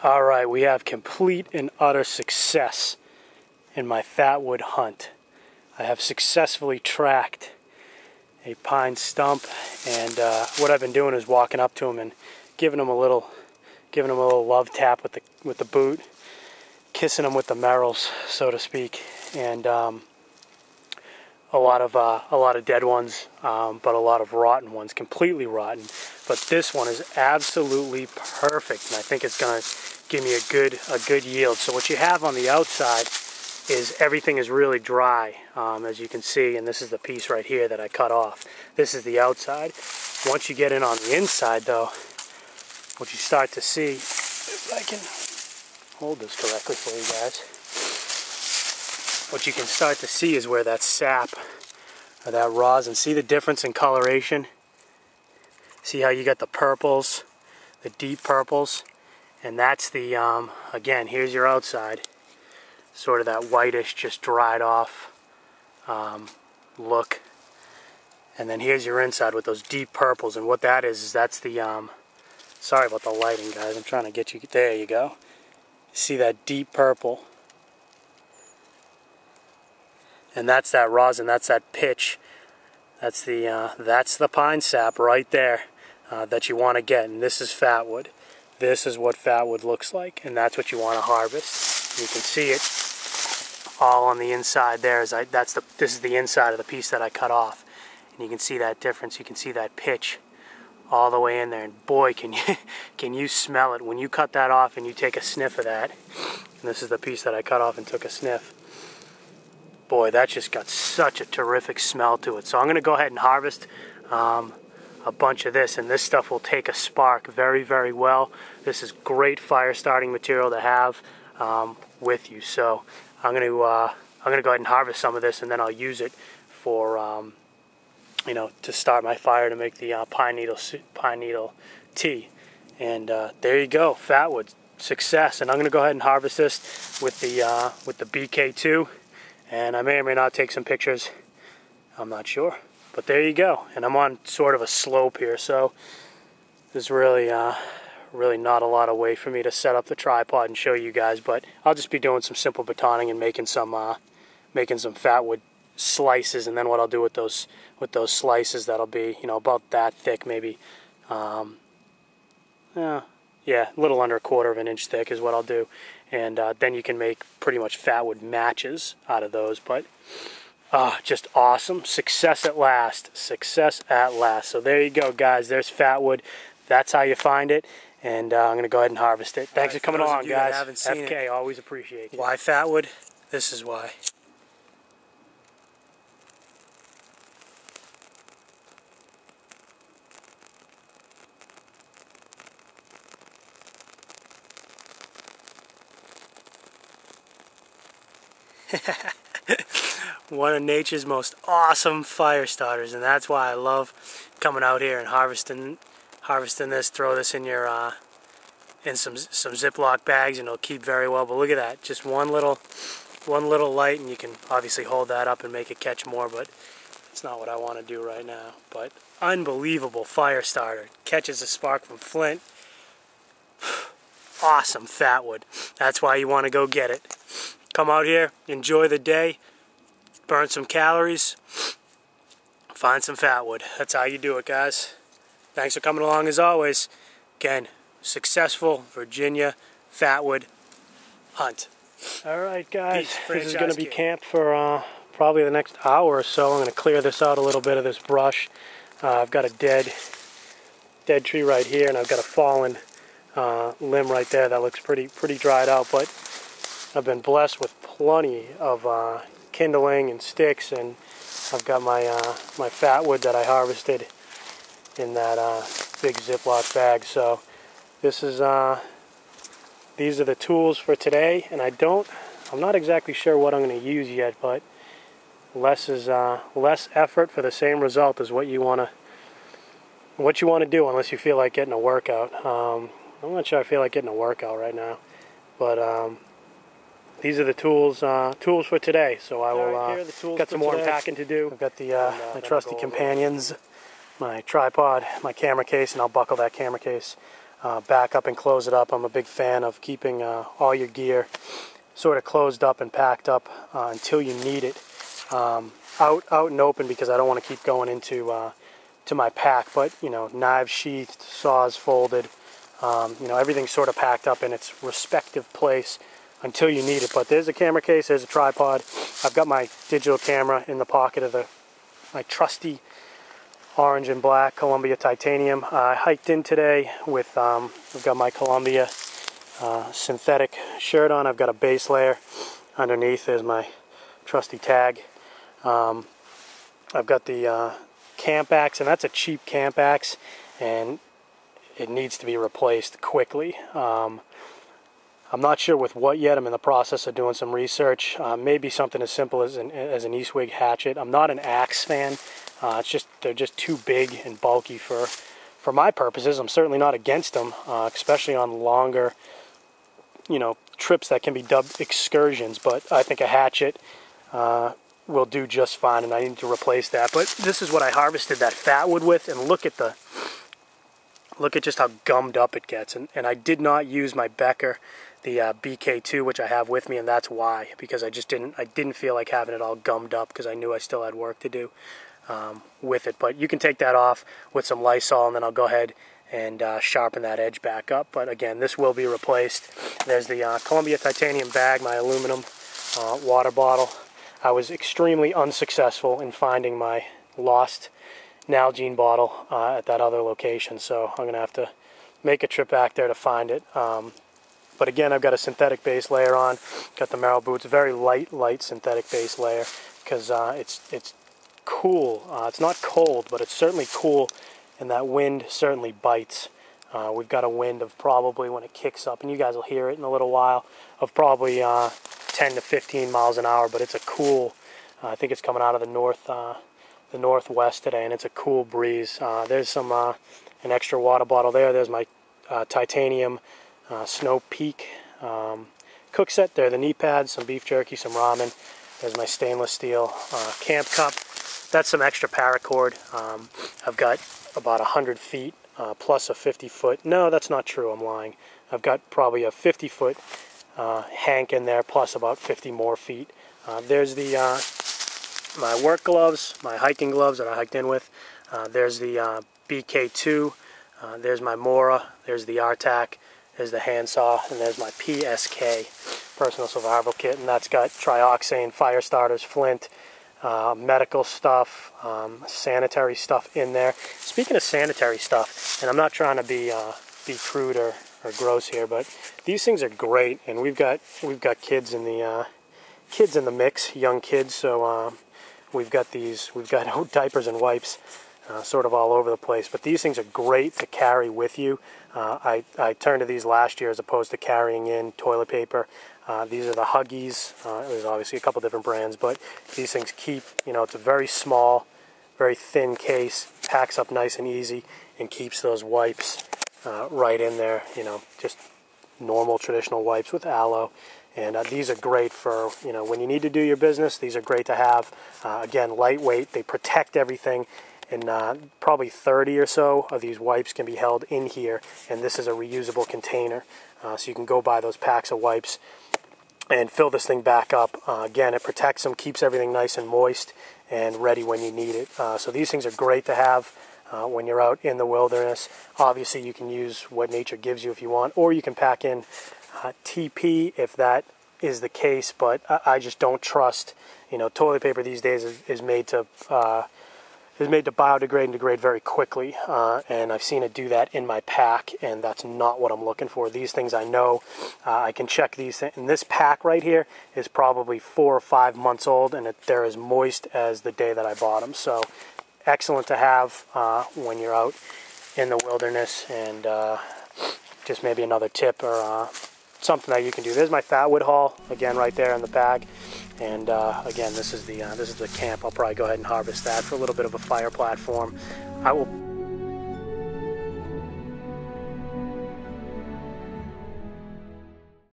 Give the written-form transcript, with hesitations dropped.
All right, we have complete and utter success in my Fatwood hunt. I have successfully tracked a pine stump, and what I've been doing is walking up to him and giving him a little love tap with the boot, kissing him with the merrills, so to speak, and a lot of dead ones, but a lot of rotten ones, completely rotten. But this one is absolutely perfect, and I think it's gonna give me a good yield. So what you have on the outside is everything is really dry, as you can see, and this is the piece right here that I cut off. This is the outside. Once you get in on the inside, though, what you start to see, if I can hold this correctly for you guys, what you can start to see is where that sap or that rosin, see the difference in coloration? See how you got the purples, the deep purples, and that's the, again, here's your outside, sort of that whitish, just dried off look. And then here's your inside with those deep purples, and what that is that's the, sorry about the lighting, guys, I'm trying to get you, there you go. See that deep purple? And that's that rosin, that's that pitch. That's the pine sap right there that you want to get, and this is Fatwood. This is what Fatwood looks like, and that's what you want to harvest. You can see it all on the inside there. This is the inside of the piece that I cut off, and you can see that difference. You can see that pitch all the way in there, and boy, can you smell it when you cut that off and you take a sniff of that. And this is the piece that I cut off and took a sniff. Boy, that just got such a terrific smell to it. So I'm going to go ahead and harvest a bunch of this, and this stuff will take a spark very, very well. This is great fire starting material to have with you. So I'm going to go ahead and harvest some of this, and then I'll use it for you know, to start my fire to make the pine needle tea. And there you go, Fatwood success. And I'm going to go ahead and harvest this with the BK2. And I may or may not take some pictures, I'm not sure. But there you go. And I'm on sort of a slope here, so there's really not a lot of way for me to set up the tripod and show you guys. But I'll just be doing some simple batoning and making some Fatwood slices. And then what I'll do with those slices, that'll be, you know, about that thick, maybe. Yeah, a little under 1/4 of an inch thick is what I'll do. And then you can make pretty much Fatwood matches out of those. But just awesome. Success at last. Success at last. So there you go, guys. There's Fatwood. That's how you find it. And I'm going to go ahead and harvest it. Thanks for coming along, guys. FK, always appreciate you. Why Fatwood? This is why. One of nature's most awesome fire starters, and that's why I love coming out here and harvesting this. Throw this in your in some Ziploc bags, and it'll keep very well. But look at that, just one little light, and you can obviously hold that up and make it catch more, but it's not what I want to do right now. But unbelievable fire starter, catches a spark from flint. Awesome Fatwood. That's why you want to go get it. Come out here, enjoy the day, burn some calories, find some Fatwood. That's how you do it, guys. Thanks for coming along as always. Again, successful Virginia Fatwood hunt. Alright, guys, this is going to be camp for probably the next hour or so. I'm going to clear this out a little bit of this brush. I've got a dead tree right here, and I've got a fallen limb right there that looks pretty dried out, but I've been blessed with plenty of kindling and sticks, and I've got my my Fatwood that I harvested in that big Ziploc bag. So this is these are the tools for today, and I'm not exactly sure what I'm going to use yet, but less effort for the same result is what you want to do, unless you feel like getting a workout. I'm not sure I feel like getting a workout right now, but these are the tools for today. So I will got some more unpacking to do. I've got the my trusty companions, my tripod, my camera case, and I'll buckle that camera case back up and close it up. I'm a big fan of keeping all your gear sort of closed up and packed up until you need it, out and open, because I don't want to keep going into to my pack. But you know, knives sheathed, saws folded, you know, everything's sort of packed up in its respective place until you need it. But there's a camera case, there's a tripod. I've got my digital camera in the pocket of my trusty orange and black Columbia titanium. I hiked in today with, I've got my Columbia synthetic shirt on. I've got a base layer underneath. There's my trusty tag. I've got the camp axe, and that's a cheap camp axe, and it needs to be replaced quickly. I'm not sure with what yet. I'm in the process of doing some research. Maybe something as simple as an Eastwig hatchet. I'm not an axe fan. They're just too big and bulky for my purposes. I'm certainly not against them, especially on longer, you know, trips that can be dubbed excursions. But I think a hatchet will do just fine, and I need to replace that. But this is what I harvested that Fatwood with, and look at just how gummed up it gets. And I did not use my Becker, the BK2, which I have with me, and that's why, because I didn't feel like having it all gummed up, because I knew I still had work to do with it. But you can take that off with some Lysol, and then I'll go ahead and sharpen that edge back up. But again, this will be replaced. There's the Columbia titanium bag, my aluminum water bottle. I was extremely unsuccessful in finding my lost Nalgene bottle at that other location, so I'm gonna have to make a trip back there to find it. But again, I've got a synthetic base layer on, got the Merrell boots, very light synthetic base layer, because it's cool. It's not cold, but it's certainly cool, and that wind certainly bites. We've got a wind of probably, when it kicks up, and you guys will hear it in a little while, of probably 10 to 15 miles an hour. But it's a cool, I think it's coming out of the northwest today, and it's a cool breeze. There's some an extra water bottle there. There's my titanium Snow Peak cook set. There are the knee pads, some beef jerky, some ramen. There's my stainless steel camp cup. That's some extra paracord. I've got about 100 feet plus a 50-foot. No, that's not true. I'm lying. I've got probably a 50-foot hank in there, plus about 50 more feet. There's the my work gloves, my hiking gloves that I hiked in with. There's the BK2. There's my Mora. There's the RTAC. There's the handsaw, and there's my PSK, personal survival kit, and that's got trioxane, fire starters, flint, medical stuff, sanitary stuff in there. Speaking of sanitary stuff, and I'm not trying to be crude or gross here, but these things are great, and we've got kids in the mix, young kids, so we've got diapers and wipes sort of all over the place. But these things are great to carry with you. I turned to these last year as opposed to carrying in toilet paper. These are the Huggies. There's obviously a couple different brands, but these things keep, you know, it's a very small, very thin case, packs up nice and easy, and keeps those wipes right in there, you know, just normal traditional wipes with aloe. And these are great for, you know, when you need to do your business. These are great to have. Again, lightweight. They protect everything. And probably 30 or so of these wipes can be held in here. And this is a reusable container. So you can go buy those packs of wipes and fill this thing back up. Again, it protects them, keeps everything nice and moist and ready when you need it. So these things are great to have when you're out in the wilderness. Obviously, you can use what nature gives you if you want, or you can pack in TP if that is the case. But I just don't trust, you know, toilet paper these days is made to biodegrade and degrade very quickly, and I've seen it do that in my pack, and that's not what I'm looking for. These things I know, I can check these things, and this pack right here is probably 4 or 5 months old, and they're as moist as the day that I bought them. So excellent to have when you're out in the wilderness, and just maybe another tip or something that you can do. There's my Fatwood haul again right there in the bag, and again, this is the camp. I'll probably go ahead and harvest that for a little bit of a fire platform. I will